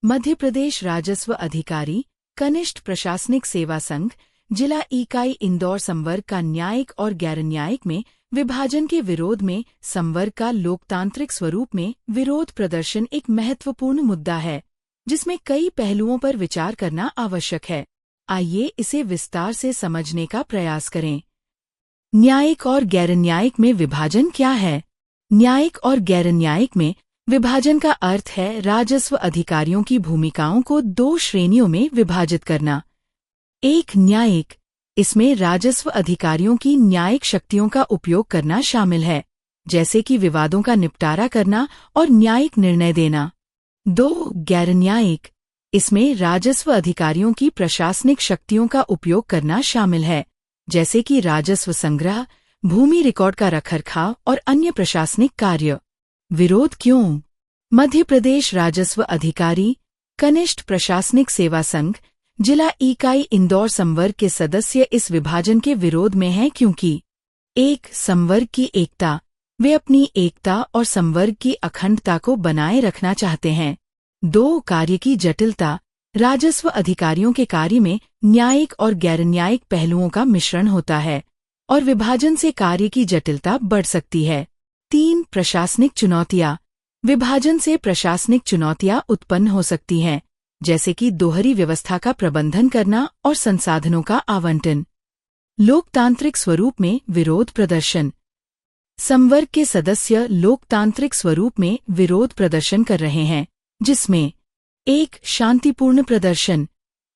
मध्य प्रदेश राजस्व अधिकारी कनिष्ठ प्रशासनिक सेवा संघ जिला इकाई इंदौर संवर्ग का न्यायिक और गैर न्यायिक में विभाजन के विरोध में संवर्ग का लोकतांत्रिक स्वरूप में विरोध प्रदर्शन एक महत्वपूर्ण मुद्दा है जिसमें कई पहलुओं पर विचार करना आवश्यक है। आइए इसे विस्तार से समझने का प्रयास करें। न्यायिक और गैर न्यायिक में विभाजन क्या है? न्यायिक और गैर न्यायिक में विभाजन का अर्थ है राजस्व अधिकारियों की भूमिकाओं को दो श्रेणियों में विभाजित करना। एक, न्यायिक। इसमें राजस्व अधिकारियों की न्यायिक शक्तियों का उपयोग करना शामिल है, जैसे कि विवादों का निपटारा करना और न्यायिक निर्णय देना। दो, गैर न्यायिक। इसमें राजस्व अधिकारियों की प्रशासनिक शक्तियों का उपयोग करना शामिल है, जैसे कि राजस्व संग्रह, भूमि रिकॉर्ड का रखरखाव और अन्य प्रशासनिक कार्य। विरोध क्यों? मध्य प्रदेश राजस्व अधिकारी कनिष्ठ प्रशासनिक सेवा संघ जिला इकाई इंदौर संवर्ग के सदस्य इस विभाजन के विरोध में हैं क्योंकि एक, संवर्ग की एकता। वे अपनी एकता और संवर्ग की अखंडता को बनाए रखना चाहते हैं। दो, कार्य की जटिलता। राजस्व अधिकारियों के कार्य में न्यायिक और गैर न्यायिक पहलुओं का मिश्रण होता है और विभाजन से कार्य की जटिलता बढ़ सकती है। तीन, प्रशासनिक चुनौतियां। विभाजन से प्रशासनिक चुनौतियां उत्पन्न हो सकती हैं, जैसे कि दोहरी व्यवस्था का प्रबंधन करना और संसाधनों का आवंटन। लोकतांत्रिक स्वरूप में विरोध प्रदर्शन। संवर्ग के सदस्य लोकतांत्रिक स्वरूप में विरोध प्रदर्शन कर रहे हैं, जिसमें एक, शांतिपूर्ण प्रदर्शन।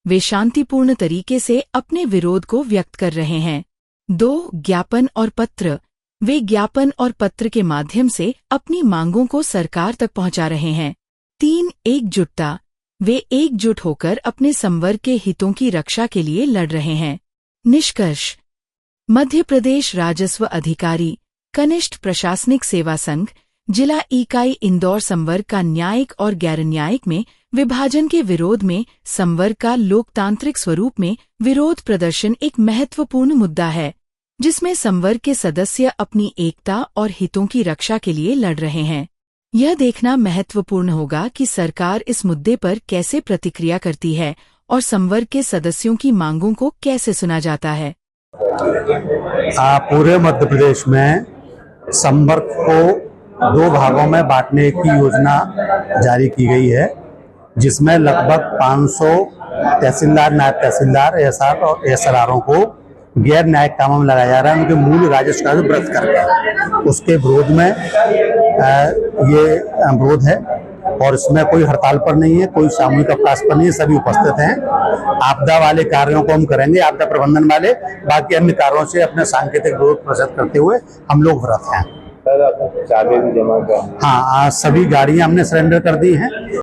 वे शांतिपूर्ण तरीके से अपने विरोध को व्यक्त कर रहे हैं। दो, ज्ञापन और पत्र। वे ज्ञापन और पत्र के माध्यम से अपनी मांगों को सरकार तक पहुंचा रहे हैं। तीन, एकजुटता। वे एकजुट होकर अपने संवर्ग के हितों की रक्षा के लिए लड़ रहे हैं। निष्कर्ष: मध्य प्रदेश राजस्व अधिकारी कनिष्ठ प्रशासनिक सेवा संघ जिला इकाई इंदौर संवर्ग का न्यायिक और गैर न्यायिक में विभाजन के विरोध में संवर्ग का लोकतांत्रिक स्वरूप में विरोध प्रदर्शन एक महत्वपूर्ण मुद्दा है, जिसमें संवर्ग के सदस्य अपनी एकता और हितों की रक्षा के लिए लड़ रहे हैं। यह देखना महत्वपूर्ण होगा कि सरकार इस मुद्दे पर कैसे प्रतिक्रिया करती है और संवर्ग के सदस्यों की मांगों को कैसे सुना जाता है। पूरे मध्य प्रदेश में संवर्ग को दो भागों में बांटने की योजना जारी की गई है, जिसमें लगभग 500 तहसीलदार, नायब तहसीलदार, एएसआर और एएसआरओं को गैर न्यायिक कामों में लगाया जा रहा है, उनके मूल राजस्व का व्रत करके। उसके विरोध में ये विरोध है और इसमें कोई हड़ताल पर नहीं है, कोई सामूहिक अवकाश पर नहीं है, सभी उपस्थित हैं। आपदा वाले कार्यों को हम करेंगे, आपदा प्रबंधन वाले, बाकी अन्य कार्यों से अपने सांकेतिक विरोध प्रदर्शित करते हुए हम लोग व्रत हैं। सर, आपने चाबी भी जमा कर? हाँ, सभी गाड़ियां हमने सरेंडर कर दी हैं।